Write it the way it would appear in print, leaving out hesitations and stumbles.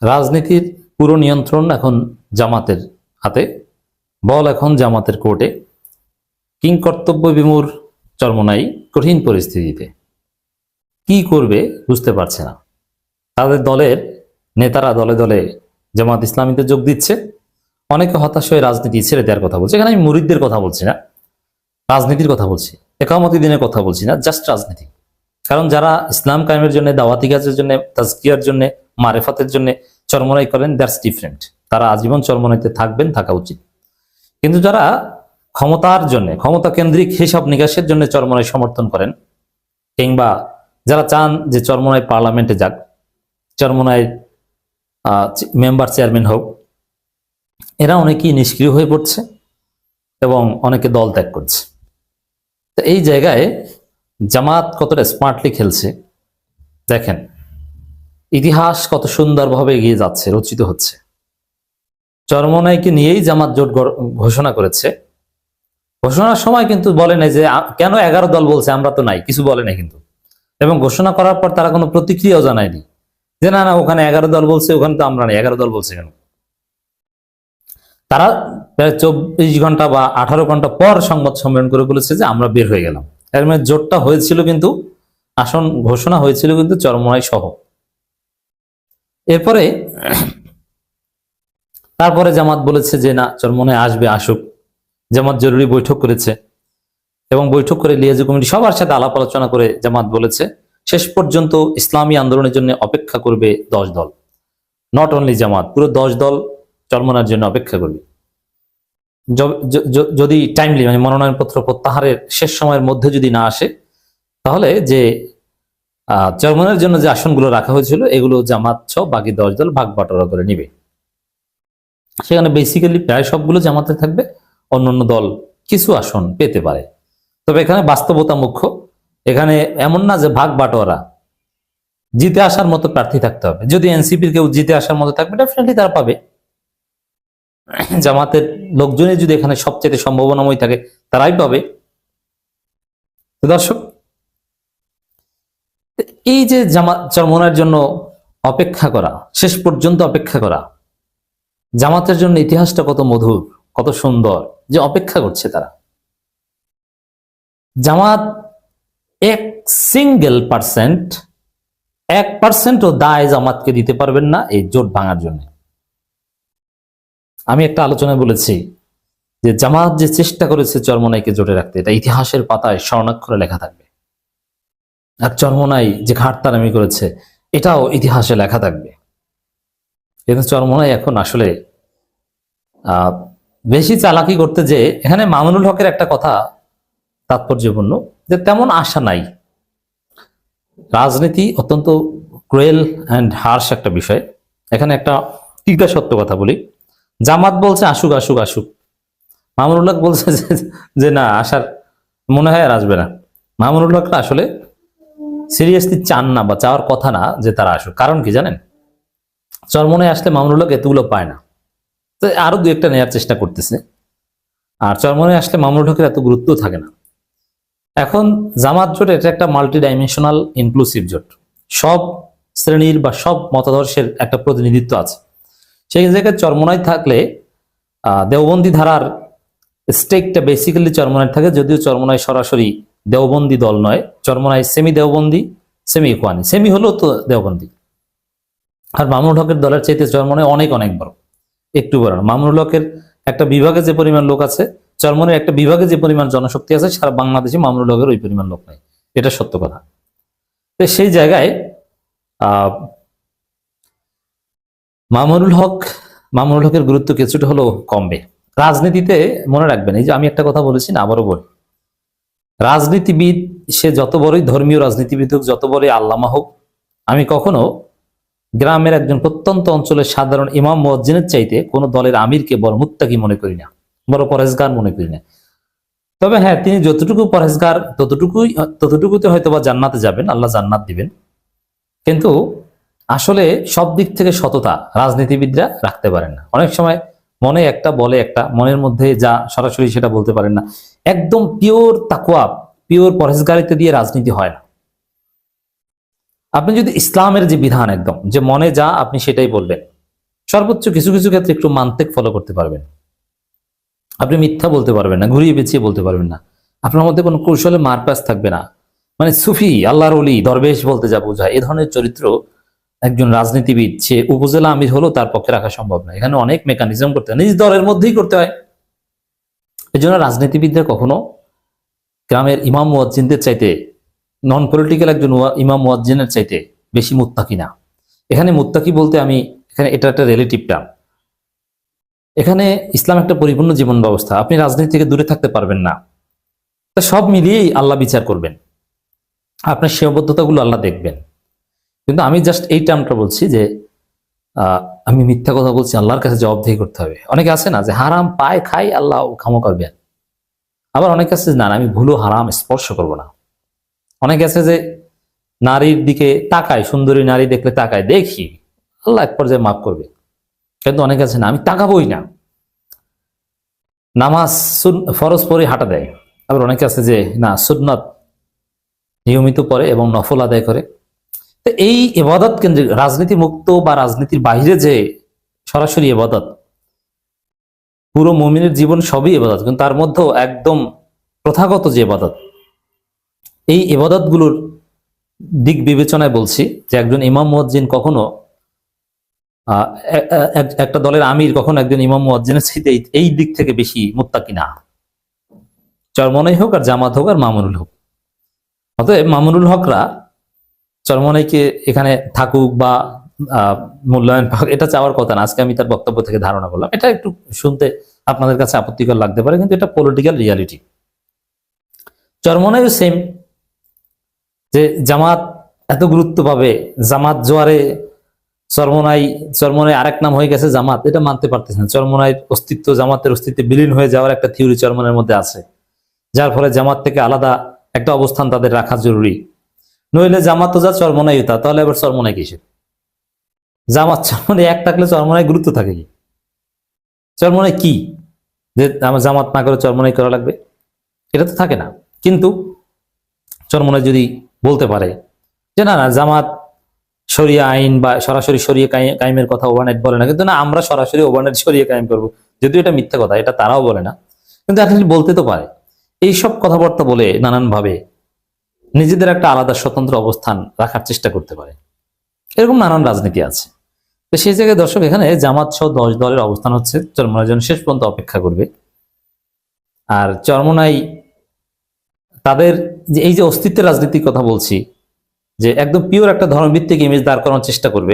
রাজনীতির পুরো নিয়ন্ত্রণ এখন জামাতের হাতে, বল এখন জামাতের কোর্টে। কিং কর্তব্য বিমূঢ় চরমোনাই কঠিন পরিস্থিতিতে কি করবে বুঝতে পারছে না। তাদের দলের নেতারা দলে দলে জামাত ইসলামীতে যোগ দিচ্ছে, অনেকে হতাশ হয়ে রাজনীতি ছেড়ে দেওয়ার কথা বলছে। এখানে আমি মুরিদদের কথা বলছি না, রাজনীতির কথা বলছি, একামতি দিনের কথা বলছি না, জাস্ট রাজনীতি। কারণ যারা ইসলাম কায়েমের জন্য, দাওয়াতি কাজের জন্য, তাজকিয়ার জন্য, মারেফাতের জন্য চরমোনাই করেন, দ্যাটস ডিফারেন্ট। তারা আজীবন চরমোনাইতে থাকবেন, থাকা উচিত। কিন্তু যারা ক্ষমতার জন্য, ক্ষমতা কেন্দ্রিক হিসাব নিকাশের জন্য চরমোনাই সমর্থন করেন, কিংবা যারা চান যে চরমোনাই পার্লামেন্টে যাক, চরমোনাই মেম্বার চেয়ারম্যান হোক, এরা অনেকেই নিষ্ক্রিয় হয়ে পড়ছে এবং অনেকে দল ত্যাগ করছে। তো এই জায়গায় জামাত কতটা স্মার্টলি খেলছে দেখেন। ইতিহাস কত সুন্দরভাবে এগিয়ে যাচ্ছে, রচিত হচ্ছে। চরমোনাইকে নিয়েই জামাত জোট ঘোষণা করেছে। ঘোষণার সময় কিন্তু বলে নাই যে কেন 11 দল বলছে, আমরা তো নাই, কিছু বলে নাই কিন্তু। এবং ঘোষণা করার পর তারা কোনো প্রতিক্রিয়াও জানায়নি যে না না, ওখানে 11 দল বলছে, ওখানে তো আমরা নাই, 11 দল বলছে কেন। তারা প্রায় 24 ঘন্টা বা 18 ঘন্টা পর সংবাদ সম্মেলন করে বলেছে যে আমরা বের হয়ে গেলাম। এর মানে জোটটা হয়েছিল, কিন্তু আসন ঘোষণা হয়েছিল কিন্তু চরমোনাই সহ। এরপরে তারপরে জামাত বলেছে যে না, চরমোনাই আসবে, আসুক। জামাত জরুরি বৈঠক করেছে এবং বৈঠক করে লিয়াজু কমিটি সবার সাথে আলাপ আলোচনা করে জামাত বলেছে শেষ পর্যন্ত ইসলামী আন্দোলনের জন্য অপেক্ষা করবে 10 দল। নট অনলি জামাত, পুরো 10 দল চরমোনাইয়ের জন্য অপেক্ষা করবে। যদি টাইমলি, মানে মনোনয়নপত্র প্রত্যাহারের শেষ সময়ের মধ্যে যদি না আসে, তাহলে যে চরমোনাইয়ের জন্য যে আসনগুলো রাখা হয়েছিল এগুলো জামাত সহ বাকি 10 দল ভাগ বাটোয়ারা করে নিবে। সেখানে বেসিক্যালি প্রায় সবগুলো জামাতে থাকবে, অন্যান্য দল কিছু আসন পেতে পারে। তবে এখানে বাস্তবতা মুখ্য। এখানে এমন না যে ভাগ বাটোয়ারা, জিতে আসার মতো প্রার্থী থাকতে হবে। যদি এনসিপির কেউ জিতে আসার মতো থাকবে, ডেফিনেটলি তারা পাবে। জামাতের লোকজনের যদি এখানে সবচেয়ে সম্ভাবনাময় থাকে, তারাই পাবে। দর্শক, এই যে জামাত চরমোনাইয়ের জন্য অপেক্ষা করা, শেষ পর্যন্ত অপেক্ষা করা, জামাতের জন্য ইতিহাসটা কত মধুর, কত সুন্দর যে অপেক্ষা করছে তারা। জামাত 1% দায় জামাতকে দিতে পারবেন না এই জোট ভাঙার জন্য। আমি একটা আলোচনায় বলেছি যে জামাত যে চেষ্টা করেছে চরমোনাইকে জোটে রাখতে, এটা ইতিহাসের পাতায় স্বর্ণাক্ষরে লেখা থাকবে। আর চরমোনাই যে ঘাটতারামি করেছে, এটাও ইতিহাসে লেখা থাকবে। কিন্তু চরমোনাই এখন আসলে বেশি চালাকি করতে, যে এখানে মামুনুল হকের একটা কথা তাৎপর্যপূর্ণ, যে তেমন আশা নাই। রাজনীতি অত্যন্ত ক্রুয়েল অ্যান্ড হার্শ একটা বিষয়। এখানে একটা টিকা সত্য কথা বলি, জামাত বলছে আসুক আসুক আসুক, মামুনুল হক বলছে যে না, আসার মনে হয় আর আসবে না। মামুনুল হকরা আসলে সিরিয়াসলি চান না, বা চাওয়ার কথা না যে তারা আসুক। কারণ কি জানেন, চরমোনাই আসলে মামুনুল হক এতগুলো পায় না, তো আরো 2-1টা নেওয়ার চেষ্টা করতেছে। আর চরমোনাই আসলে মামুনুল হকের এত গুরুত্ব থাকে না। এখন জামাত জোট এটা একটা মাল্টি ডাইমেনশনাল ইনক্লুসিভ জোট, সব শ্রেণীর বা সব মতাদর্শের একটা প্রতিনিধিত্ব আছে। সেই জায়গায় চরমোনাই থাকলে দেওবন্দি ধারার স্টেকটা বেসিক্যালি চরমোনাই থাকে, যদিও চরমোনাই সরাসরি দেওবন্দি দল নয়। Charmonai semi Deobandi, semi Ikhwani. Semi হলো তো দেওবন্দি। আর মামুনুল হকের দলের চাইতে চরমোনাই অনেক অনেক বড়, একটু বড় না। মামুনুল হকের একটা বিভাগে যে পরিমাণ লোক আছে, চরমোনাইয়ের একটা বিভাগে যে পরিমাণ জনশক্তি আছে, সারা বাংলাদেশে মামুনুল হকের ওই পরিমাণ লোক নাই, এটা সত্য কথা। তো সেই জায়গায় মামুনুল হকের গুরুত্ব কিছুটা হলেও কমবে রাজনীতিতে। মনে রাখবেন, এই যে আমি একটা কথা বলেছি না, আবারও বলি, রাজনীতিবিদ সে যত বড়ই ধর্মীয় রাজনীতিবিদ হোক, যত বড়ই আল্লামা হোক, আমি কখনো গ্রামের একজন প্রত্যন্ত অঞ্চলের সাধারণ ইমাম মুয়াজ্জিনের চাইতে কোনো দলের আমিরকে বড় মুত্তাকি মনে করি না, বড় পরহেজগার মনে করি না। তবে হ্যাঁ, তিনি যতটুকু পরহেজগার, ততটুকুতে হয়তো বা জান্নাতে যাবেন, আল্লাহ জান্নাত দিবেন। কিন্তু আসলে সব দিক থেকে সততা রাজনীতিবিদরা রাখতে পারেন না। অনেক সময় মনে একটা বলে একটা, মনের মধ্যে যা সরাসরি সেটা বলতে পারেন না। একদম পিওর তাকওয়া, পিওর পরহেজগারিতে দিয়ে রাজনীতি হয় না। আপনি যদি ইসলামের যে বিধান, একদম যে মনে যা আপনি সেটাই বলবেন, সর্বোচ্চ কিছু কিছু ক্ষেত্রে একটু মান্তিক ফলো করতে পারবেন, আপনি মিথ্যা বলতে পারবেন না, ঘুরিয়ে পেঁচিয়ে বলতে পারবেন না, আপনার মধ্যে কোনো কৌশলে মারপ্যাচ থাকবে না। মানে সুফি, আল্লাহর ওলি, দরবেশ বলতে যা বোঝায়, এ ধরনের চরিত্র একজন রাজনীতিবিদ, সে উপজেলা আমির হলেও তার পক্ষে রাখা সম্ভব না। এখানে অনেক মেকানিজম করতে হয়, নিজ দলের মধ্যেই করতে হয়। এই জন্য রাজনীতিবিদরা কখনো গ্রামের ইমাম মুয়াজ্জিনদের চাইতে, নন পলিটিক্যাল একজন ইমাম মুয়াজ্জিনের চাইতে বেশি মুত্তাকি না। এখানে মুত্তাকি বলতে আমি, এখানে এটা একটা রিলেটিভ টার্ম। এখানে ইসলাম একটা পরিপূর্ণ জীবন ব্যবস্থা, আপনি রাজনীতি থেকে দূরে থাকতে পারবেন না। তা সব মিলিয়েই আল্লাহ বিচার করবেন, আপনার সীমাবদ্ধতাগুলো আল্লাহ দেখবেন। কিন্তু আমি জাস্ট এই টার্মটা বলছি যে আমি মিথ্যা কথা বলছি, আল্লাহর কাছে জবাবদিহি করতে হবে। অনেকে আছে না যে হারাম পায় খাই, আল্লাহ ক্ষমা করবেন। আবার অনেকে আছে না, আমি ভুলো হারাম স্পর্শ করব না। অনেকে আছে যে নারীর দিকে তাকায়, সুন্দরী নারী দেখলে তাকায়, দেখি আল্লাহ এক পর্যায়ে মাফ করবে। কিন্তু অনেকে আছে না, আমি তাকাবই না, নামাজ ফরজ পরে হাঁটা দেয়। আবার অনেকে আছে যে না, সুন্নাত নিয়মিত পড়ে এবং নফল আদায় করে। তো এই ইবাদত কেন্দ্রিক, রাজনীতি মুক্ত বা রাজনীতির বাইরে যে সরাসরি ইবাদত, পুরো মুমিনের জীবন সবই ইবাদত, কিন্তু তার মধ্যেও একদম প্রথাগত যে ইবাদত, এই ইবাদত গুলোর দিক বিবেচনায় বলছি যে একজন ইমাম মুয়াজ্জিন কখনো একটা দলের আমির কখনো একজন ইমাম মুয়াজ্জিনের চাইতে এই দিক থেকে বেশি মুত্তাকি না। চরমনাই হোক আর জামাত হোক আর মামুনুল হোক। অতএব মামুনুল হকরা চরমনাইকে এখানে থাকুক বা মূল্যায়ন পাক, এটা চাওয়ার কথা না। আজকে আমি তার বক্তব্য থেকে ধারণা করলাম, এটা একটু শুনতে আপনাদের কাছে আপত্তিকর লাগতে পারে, কিন্তু এটা পলিটিক্যাল রিয়ালিটি। চরমনাইও সেম, যে জামাত এত গুরুত্ব পাবে, জামাত জোয়ারে চরমনাই আরেক নাম হয়ে গেছে জামাত, এটা মানতে পারতেছেন। চরমনাইয়ের অস্তিত্ব, জামাতের অস্তিত্বে বিলীন হয়ে যাওয়ার একটা থিওরি চরমনাইয়ের মধ্যে আছে, যার ফলে জামাত থেকে আলাদা একটা অবস্থান তাদের রাখা জরুরি। নইলে জামাত যা চরমনাই তা, তাহলে আবার চরমনাই কিসের? জামাত চরমনাই এক থাকলে চরমনাই গুরুত্ব থাকে কি? চরমনাই কি যে আমার জামাত না করে চরমনাই করা লাগবে? এটা তো থাকে না। কিন্তু চরমনাই যদি বলতে পারে যে না না, জামাত শরিয়া আইন বা সরাসরি শরিয়া কায়েমের কথা ওভারনাইট বলে না, কিন্তু না আমরা সরাসরি ওভারনাইট শরিয়া কায়েম করবো, যদিও এটা মিথ্যা কথা, এটা তারাও বলে না, কিন্তু আসলে বলতে তো পারে। এইসব কথাবার্তা বলে নানান ভাবে নিজেদের একটা আলাদা স্বতন্ত্র অবস্থান রাখার চেষ্টা করতে পারে। এরকম নানান রাজনীতি আছে। তো সেই জায়গায় দর্শক, এখানে জামাত সহ 10 দলের অবস্থান হচ্ছে চরমনাই জন্য শেষ পর্যন্ত অপেক্ষা করবে। আর চরমনাই তাদের যে এই যে অস্তিত্বের রাজনীতির কথা বলছি, যে একদম পিওর একটা ধর্মভিত্তিক ইমেজ দাঁড় করানোর চেষ্টা করবে,